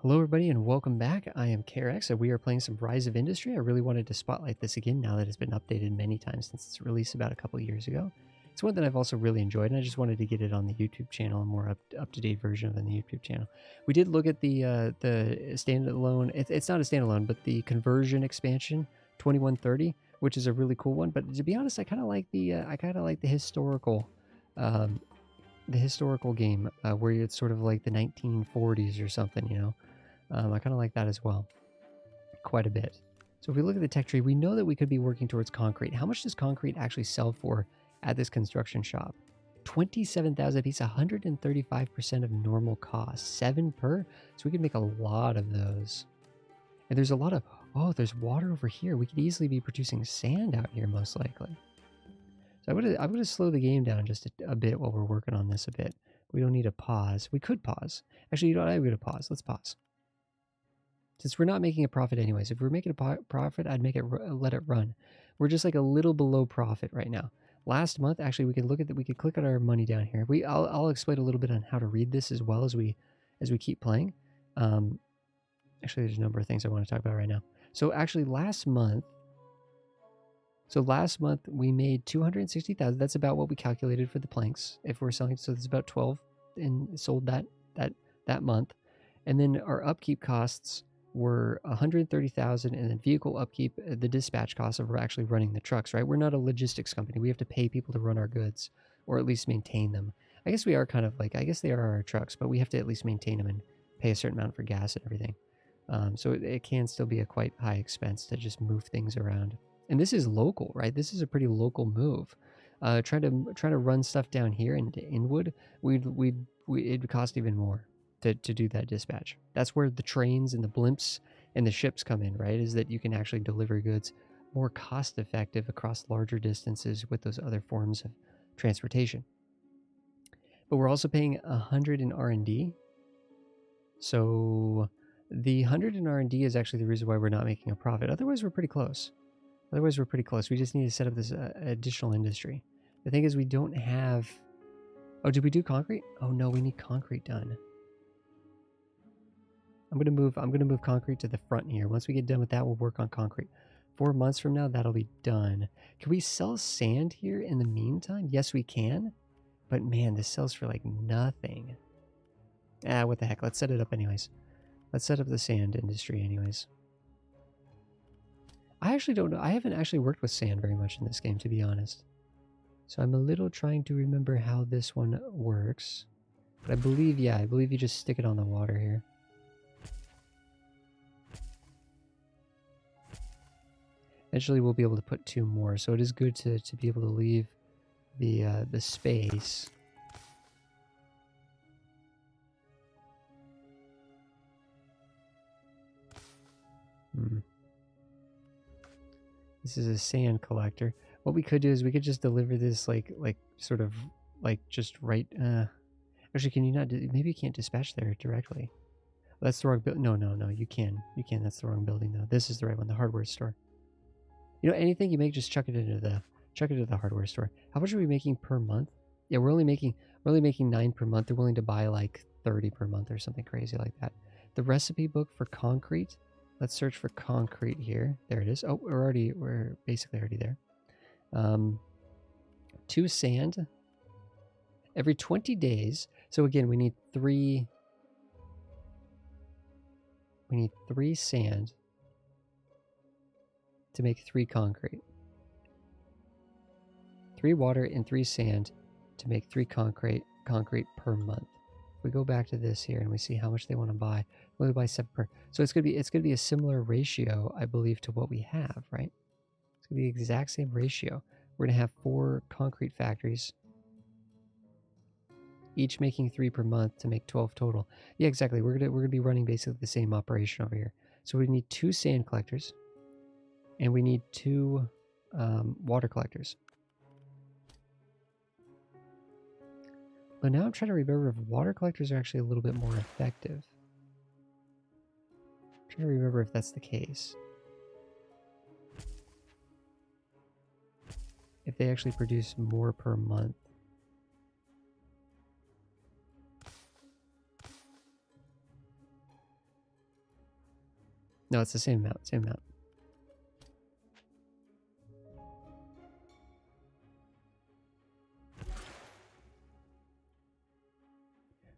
Hello everybody and welcome back. I am KRX and we are playing some Rise of Industry. I really wanted to spotlight this again now that it's been updated many times since its release about a couple of years ago. It's one that I've also really enjoyed and I just wanted to get it on the YouTube channel, a more up-to-date version of it on the YouTube channel. We did look at the standalone, it's not a standalone, but the conversion expansion 2130, which is a really cool one. But to be honest, I kind of like the historical game where it's sort of like the 1940s or something, you know. I kind of like that as well, quite a bit. So if we look at the tech tree, we know that we could be working towards concrete. How much does concrete actually sell for at this construction shop? 27,000 a piece, 135% of normal cost, 7 per. So we could make a lot of those. And there's a lot of, oh, there's water over here. We could easily be producing sand out here, most likely. So I'm gonna slow the game down just a bit while we're working on this a bit. We don't need to pause. We could pause. Actually, you know what? I'm gonna pause. Let's pause. Since we're not making a profit anyways, if we're making a profit, I'd make it let it run. We're just like a little below profit right now. Last month, actually, we could look at that. We could click on our money down here. I'll explain a little bit on how to read this as well as we keep playing. Actually, there's a number of things I want to talk about right now. So actually, last month we made 260,000. That's about what we calculated for the planks if we're selling. So it's about 12 and sold that month. And then our upkeep costs were 130,000, and then vehicle upkeep, the dispatch costs of actually running the trucks, right? We're not a logistics company. We have to pay people to run our goods or at least maintain them. I guess we are kind of like, I guess they are our trucks, but we have to at least maintain them and pay a certain amount for gas and everything. So it can still be a quite high expense to just move things around. And this is local, right? This is a pretty local move. Trying to run stuff down here into Inwood, it'd cost even more to do that dispatch. That's where the trains and the blimps and the ships come in, right? Is that you can actually deliver goods more cost effective across larger distances with those other forms of transportation. But we're also paying 100 in R&D. So the 100 in R&D is actually the reason why we're not making a profit. Otherwise, we're pretty close. We just need to set up this additional industry. The thing is, we don't have... Oh, did we do concrete? Oh no, we need concrete done. I'm gonna move concrete to the front here. Once we get done with that, we'll work on concrete. 4 months from now, that'll be done. Can we sell sand here in the meantime? Yes, we can. But man, this sells for like nothing. Ah, what the heck? Let's set it up anyways. Let's set up the sand industry anyways. I actually don't know. I haven't actually worked with sand very much in this game, to be honest. So I'm a little trying to remember how this one works. But I believe you just stick it on the water here. Eventually we'll be able to put 2 more, so it is good to be able to leave the space. This is a sand collector. What we could do is we could just deliver this sort of just right. Actually, can you not? Maybe you can't dispatch there directly. That's the wrong building. No. You can. That's the wrong building though. This is the right one. The hardware store. You know, anything you make, just chuck it into the hardware store. How much are we making per month? Yeah, we're only making 9 per month. They're willing to buy like 30 per month or something crazy like that. The recipe book for concrete. Let's search for concrete here. There it is. Oh, we're basically already there. 2 sand every 20 days. So again, we need 3. We need 3 sand to make 3 concrete. 3 water and 3 sand to make 3 concrete per month. If we go back to this here and we see how much they want to buy, we'll buy 7 per. So it's gonna be a similar ratio, I believe, to what we have, right? It's gonna be the exact same ratio. We're gonna have 4 concrete factories, each making 3 per month to make 12 total. Yeah, exactly. We're gonna be running basically the same operation over here. So we need 2 sand collectors. And we need 2 water collectors. But now I'm trying to remember if water collectors are actually a little bit more effective. I'm trying to remember if that's the case. If they actually produce more per month. No, it's the same amount, same amount.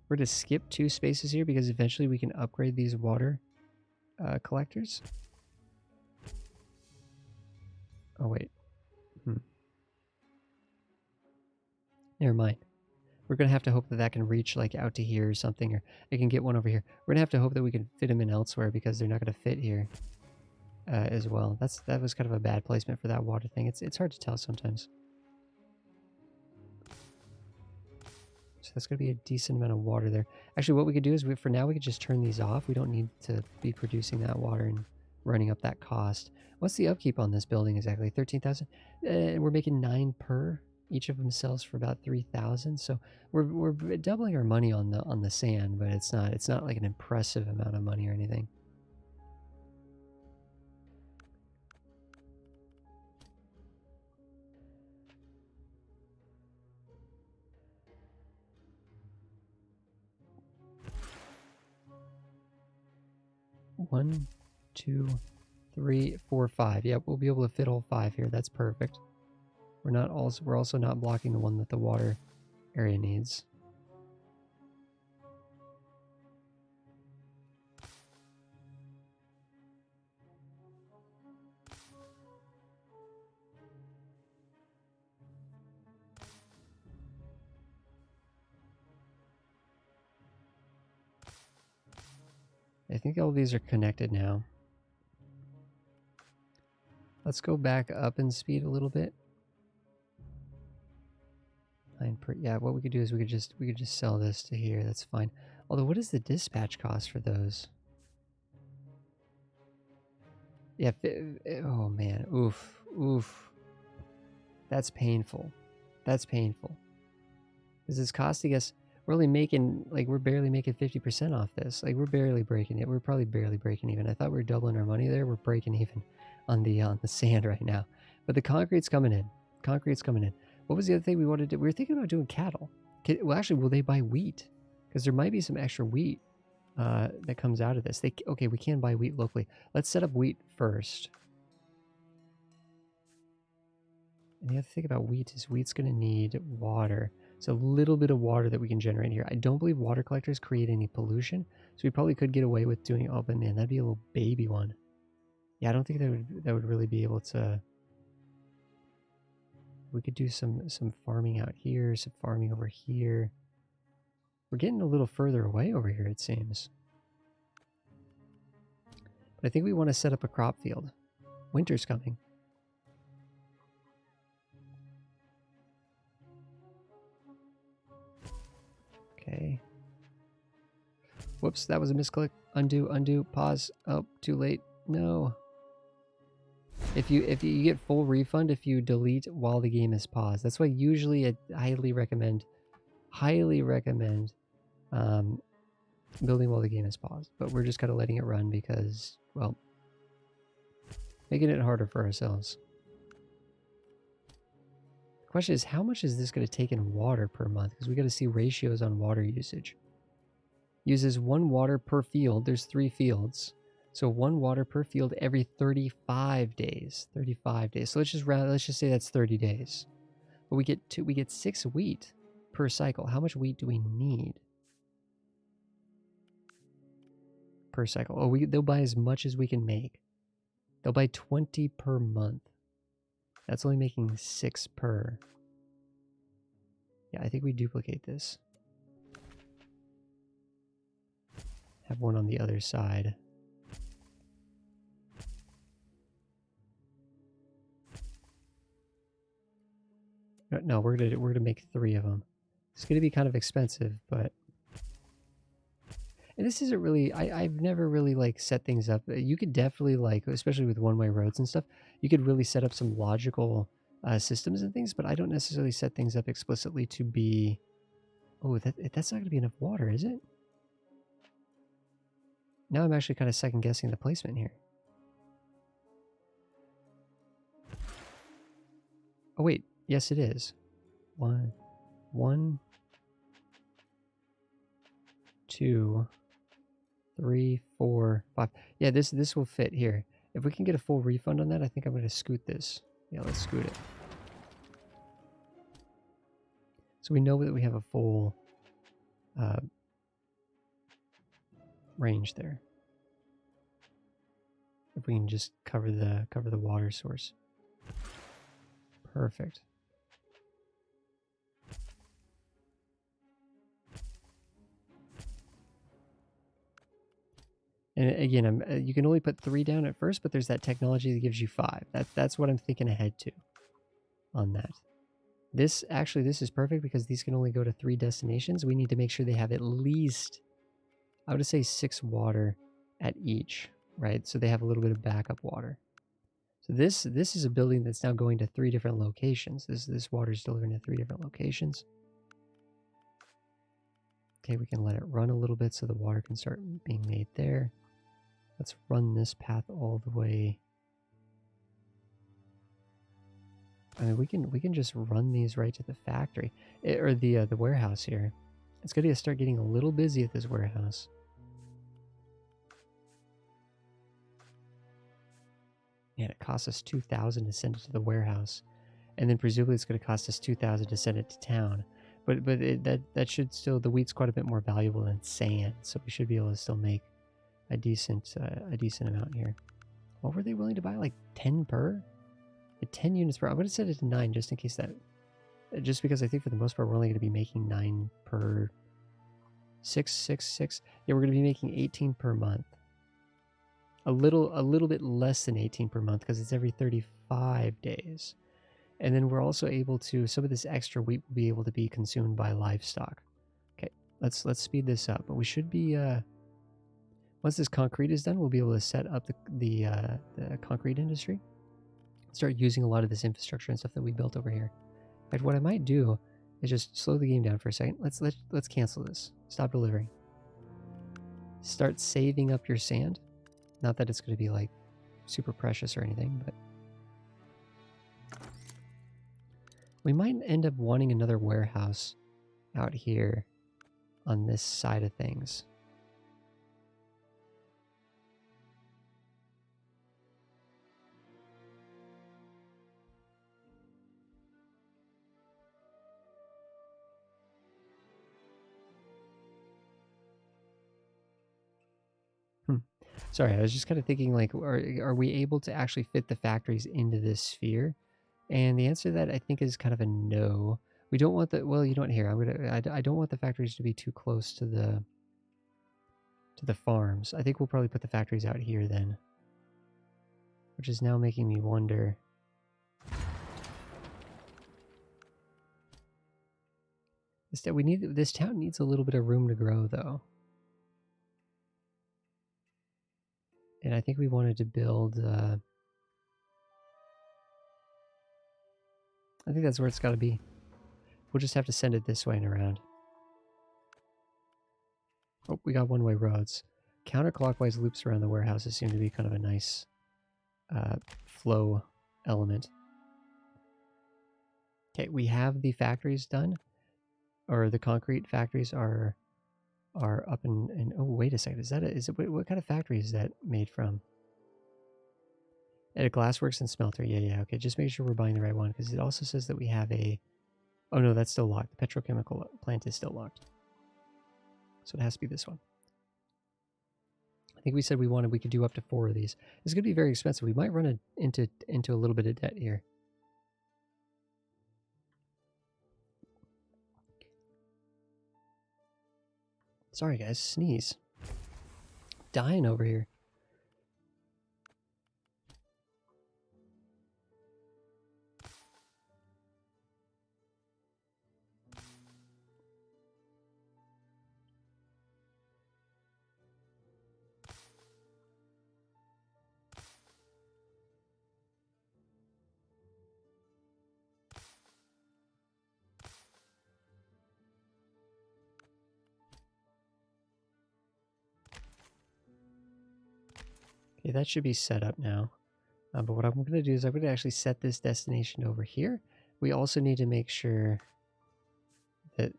We're going to skip 2 spaces here because eventually we can upgrade these water collectors. Oh, wait. Never mind. We're going to have to hope that that can reach like out to here or something, or I can get one over here. We're going to have to hope that we can fit them in elsewhere because they're not going to fit here as well. That was kind of a bad placement for that water thing. It's hard to tell sometimes. So that's going to be a decent amount of water there. Actually, what we could do is for now we could just turn these off. We don't need to be producing that water and running up that cost. What's the upkeep on this building exactly? 13,000? We're making 9 per. Each of them sells for about 3,000. So we're doubling our money on the sand, but it's not like an impressive amount of money or anything. One, 2, 3, 4, 5. Yeah, we'll be able to fit all 5 here. That's perfect. We're also not blocking the one that the water area needs. I think all these are connected now. Let's go back up in speed a little bit. Yeah, what we could do is we could just sell this to here. That's fine. Although, what is the dispatch cost for those? Yeah. Oh man. Oof. Oof. That's painful. That's painful. Because it's costing us. We're only making we're barely making 50% off this. Like we're barely breaking it. We're probably barely breaking even. I thought we were doubling our money there. We're breaking even on the sand right now. But the concrete's coming in. Concrete's coming in. What was the other thing we wanted to do? We were thinking about doing cattle. Well, actually, will they buy wheat? Because there might be some extra wheat that comes out of this. Okay, we can buy wheat locally. Let's set up wheat first. And the other thing about wheat is wheat's going to need water. So a little bit of water that we can generate here. I don't believe water collectors create any pollution. So we probably could get away with doing, oh, but man, that'd be a little baby one. Yeah, I don't think that would really be able to. We could do some farming out here, some farming over here. We're getting a little further away over here, it seems. But I think we want to set up a crop field. Winter's coming. Okay. Whoops, that was a misclick. Undo, undo, pause. Oh, too late. No. If you get full refund if you delete while the game is paused. That's why usually I highly recommend building while the game is paused. But we're just kind of letting it run because, well, making it harder for ourselves. The question is, how much is this going to take in water per month? Because we got to see ratios on water usage. Uses 1 water per field. There's 3 fields. So 1 water per field every 35 days. 35 days. So let's just say that's 30 days. But we get 6 wheat per cycle. How much wheat do we need per cycle? Oh, they'll buy as much as we can make. They'll buy 20 per month. That's only making 6 per. Yeah, I think we duplicate this. Have one on the other side. No, we're gonna make 3 of them. It's gonna be kind of expensive, but and this isn't really. I've never really like set things up. You could definitely like, especially with one-way roads and stuff, you could really set up some logical systems and things. But I don't necessarily set things up explicitly to be. Oh, that's not gonna be enough water, is it? Now I'm actually kind of second guessing the placement here. Oh wait, yes it is. 1, 2, 3, 4, 5. Yeah, this will fit here. If we can get a full refund on that, I think I'm going to scoot this. Yeah, let's scoot it. So we know that we have a full range there. If we can just cover the water source. Perfect. And again, you can only put 3 down at first, but there's that technology that gives you 5. That's what I'm thinking ahead to on that. This is perfect because these can only go to 3 destinations. We need to make sure they have at least, I would say 6 water at each, right? So they have a little bit of backup water. So this is a building that's now going to 3 different locations. This water is delivering to 3 different locations. Okay, we can let it run a little bit so the water can start being made there. Let's run this path all the way. I mean, we can just run these right to the factory or the warehouse here. It's going to start getting a little busy at this warehouse. Man, it costs us 2,000 to send it to the warehouse, and then presumably it's going to cost us 2,000 to send it to town. But that should still, the wheat's quite a bit more valuable than sand, so we should be able to still make a decent amount here. What were they willing to buy? Like 10 per? 10 units per. I'm going to set it to 9 just in case that. Just because I think for the most part we're only going to be making 9 per. 6. Yeah, we're going to be making 18 per month. A little bit less than 18 per month because it's every 35 days. And then we're also able to, some of this extra wheat will be able to be consumed by livestock. Okay, let's speed this up. But we should be, once this concrete is done, we'll be able to set up the concrete industry. Start using a lot of this infrastructure and stuff that we built over here. In fact, what I might do is just slow the game down for a second. Let's cancel this. Stop delivering. Start saving up your sand. Not that it's going to be like super precious or anything, but we might end up wanting another warehouse out here on this side of things. Sorry, I was just kind of thinking, like, are we able to actually fit the factories into this sphere? And the answer to that, I think, is kind of a no. We don't want the, well, you know what, here, I don't want the factories to be too close to the farms. I think we'll probably put the factories out here then. Which is now making me wonder. This town needs a little bit of room to grow, though. And I think we wanted to build, I think that's where it's got to be. We'll just have to send it this way and around. Oh, we got one-way roads. Counterclockwise loops around the warehouses seem to be kind of a nice flow element. Okay, we have the factories done. Or the concrete factories are up and oh, wait a second. What kind of factory is that made from? At a glassworks and smelter. Yeah, okay. Just make sure we're buying the right one because it also says that we have a, oh no, that's still locked. The petrochemical plant is still locked. So it has to be this one. I think we said we could do up to 4 of these. It's going to be very expensive. We might run into a little bit of debt here. Sorry guys, sneeze. Dying over here. Okay, that should be set up now. But what I'm going to do is I'm going to actually set this destination over here. We also need to make sure that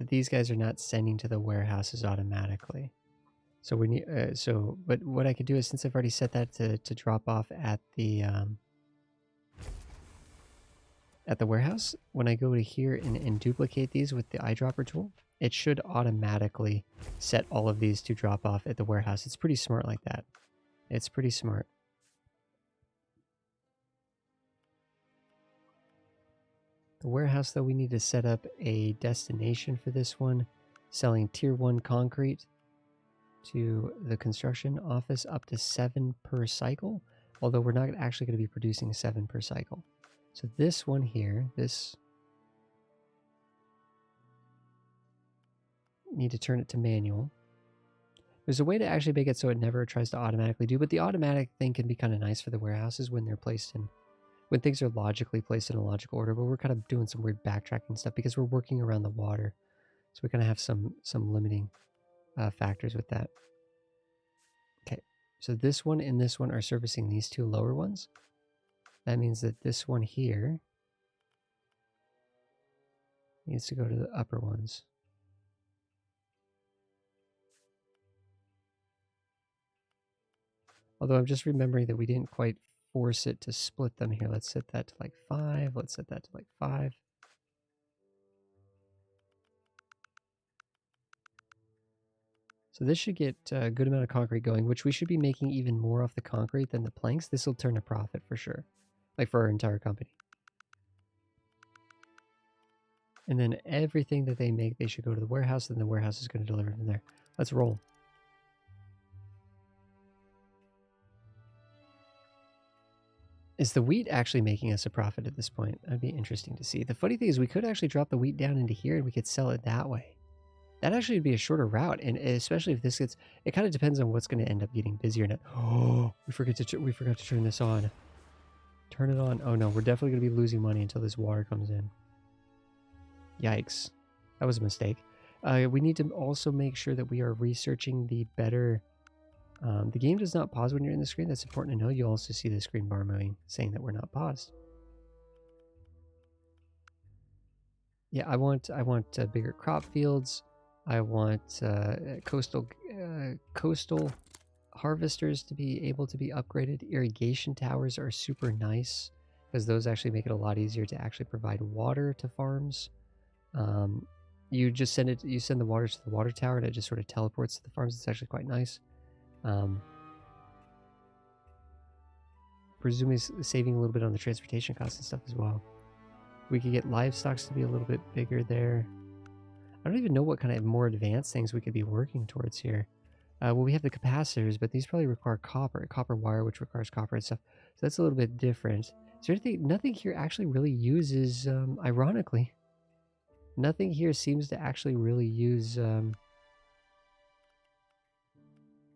that these guys are not sending to the warehouses automatically. So we need, but what I could do is, since I've already set that to drop off at the warehouse, when I go to here and duplicate these with the eyedropper tool, it should automatically set all of these to drop off at the warehouse. It's pretty smart like that. It's pretty smart. The warehouse, though, we need to set up a destination for this one, selling tier 1 concrete to the construction office up to 7 per cycle, although we're not actually going to be producing 7 per cycle. So this one here, this, need to turn it to manual. There's a way to actually make it so it never tries to automatically do, but the automatic thing can be kind of nice for the warehouses when they're placed in, when things are logically placed in a logical order, but we're kind of doing some weird backtracking stuff because we're working around the water. So we kind of have some limiting factors with that. Okay, so this one and this one are servicing these two lower ones. That means that this one here needs to go to the upper ones. Although I'm just remembering that we didn't quite force it to split them here. Let's set that to like 5. Let's set that to like 5. So this should get a good amount of concrete going, which we should be making even more off the concrete than the planks. This will turn a profit for sure, like for our entire company. And then everything that they make, they should go to the warehouse, and the warehouse is going to deliver from there. Let's roll. Is the wheat actually making us a profit at this point? That'd be interesting to see. The funny thing is we could actually drop the wheat down into here and we could sell it that way. That actually would be a shorter route, and especially if this gets, it kind of depends on what's going to end up getting busier. Now, oh, we forgot to turn this on. Turn it on. Oh no, we're definitely going to be losing money until this water comes in. Yikes. That was a mistake. We need to also make sure that we are researching the better... the game does not pause when you're in the screen. That's important to know. You also see the screen bar moving, saying that we're not paused. Yeah, I want bigger crop fields. I want coastal harvesters to be able to be upgraded. Irrigation towers are super nice because those actually make it a lot easier to actually provide water to farms. You just send the water to the water tower and it just sort of teleports to the farms. It's actually quite nice. Presumably saving a little bit on the transportation costs and stuff as well. We could get livestock to be a little bit bigger there. I don't even know what kind of more advanced things we could be working towards here. Well, we have the capacitors, but these probably require copper wire, which requires copper and stuff. So that's a little bit different. Is there anything? Nothing here actually really uses, ironically, nothing here seems to actually really use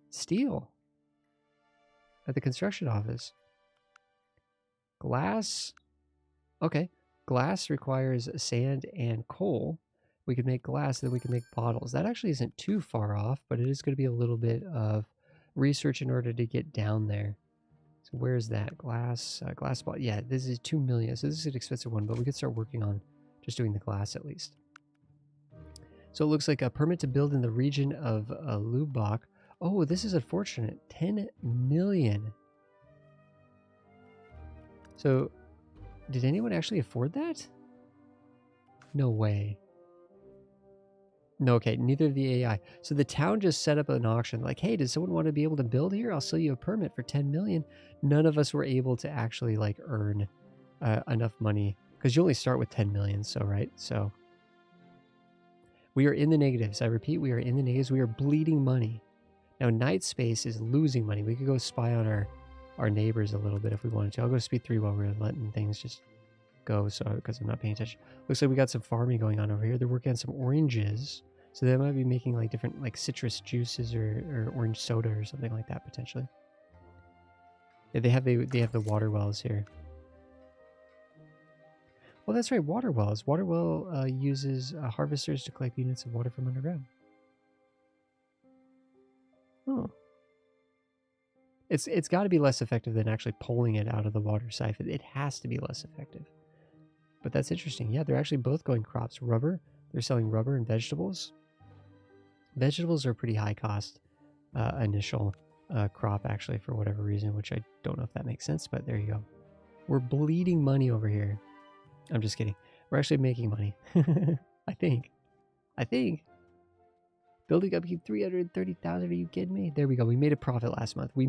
steel at the construction office. Glass, okay. Glass requires sand and coal. We could make glass, then we can make bottles. That actually isn't too far off, but it is going to be a little bit of research in order to get down there. So where is that? Glass bottle. Yeah, this is 2 million. So this is an expensive one, but we could start working on just doing the glass at least. So it looks like a permit to build in the region of Lubbock. Oh, this is unfortunate. 10 million. So did anyone actually afford that? No way. No, okay, neither of the AI. So the town just set up an auction like, hey, does someone want to be able to build here? I'll sell you a permit for 10 million. None of us were able to actually like earn enough money because you only start with 10 million. So, right. So we are in the negatives. I repeat, we are in the negatives. We are bleeding money. Now, Night Space is losing money. We could go spy on our neighbors a little bit if we wanted to. I'll go speed 3 while we're letting things just go. So, because I'm not paying attention. Looks like we got some farming going on over here. They're working on some oranges. So they might be making like different like citrus juices or orange soda or something like that potentially. Yeah, they have the water wells here. Well, that's right, water wells. Water well uses harvesters to collect units of water from underground. Oh. It's got to be less effective than actually pulling it out of the water siphon. It has to be less effective. But that's interesting. Yeah, they're actually both going crops. Rubber. They're selling rubber and vegetables. Vegetables are pretty high cost initial crop, actually, for whatever reason, which I don't know if that makes sense, but there you go. We're bleeding money over here. I'm just kidding. We're actually making money. I think. Building up 330,000. Are you kidding me? There we go. We made a profit last month. We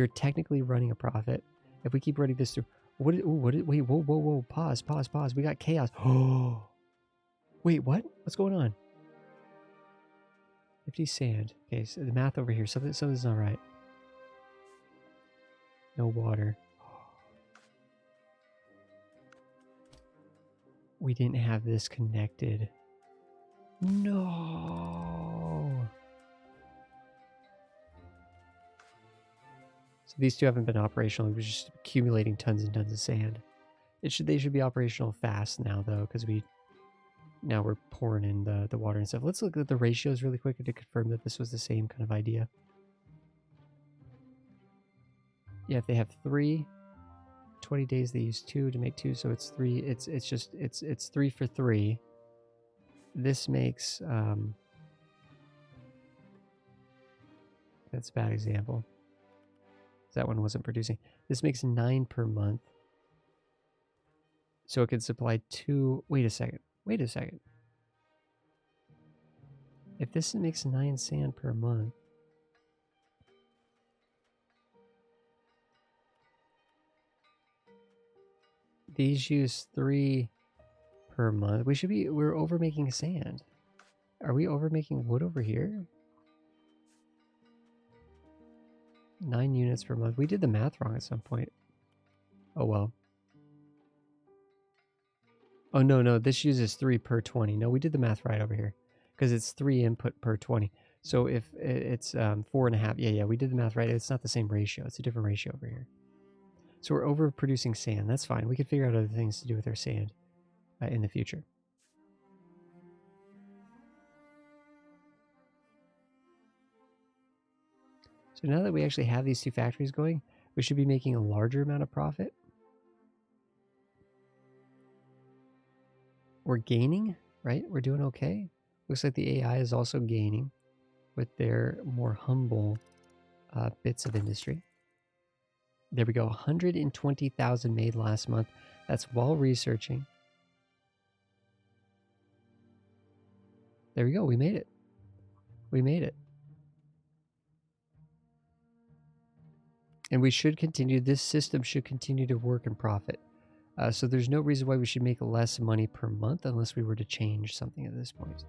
are technically running a profit. If we keep running this through, wait, whoa, pause. We got chaos. Oh, wait, what? What's going on? 50 sand. Okay, so the math over here. Something's not right. No water. We didn't have this connected. No. So these two haven't been operational. We're just accumulating tons and tons of sand. They should be operational fast now, though, because now we're pouring in the water and stuff. Let's look at the ratios really quick to confirm that this was the same kind of idea. Yeah, if they have 3, 20 days they use 2 to make 2, so it's 3. It's 3 for 3. This makes that's a bad example. That one wasn't producing. This makes 9 per month. So it can supply 2. Wait a second. If this makes 9 sand per month, these use 3 per month. We're over making sand. Are we over making wood over here? 9 units per month. We did the math wrong at some point. Oh well. Oh no, this uses 3 per 20. No, we did the math right over here. Because it's 3 input per 20. So if it's 4.5, yeah, we did the math right. It's not the same ratio. It's a different ratio over here. So we're overproducing sand. That's fine. We could figure out other things to do with our sand in the future. So now that we actually have these 2 factories going, we should be making a larger amount of profit. We're gaining, right? We're doing okay. Looks like the AI is also gaining with their more humble bits of industry. There we go. 120,000 made last month. That's while researching. There we go. We made it. And we should continue. This system should continue to work and profit. So there's no reason why we should make less money per month unless we were to change something at this point.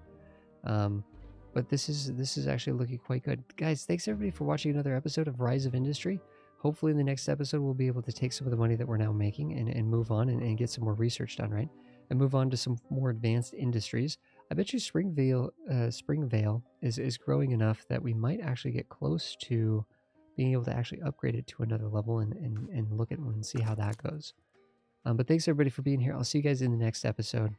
But this is actually looking quite good. Guys, thanks everybody for watching another episode of Rise of Industry. Hopefully in the next episode we'll be able to take some of the money that we're now making and move on and get some more research done, right? And move on to some more advanced industries. I bet you Springvale is growing enough that we might actually get close to being able to actually upgrade it to another level and look at and see how that goes. But thanks everybody for being here. I'll see you guys in the next episode.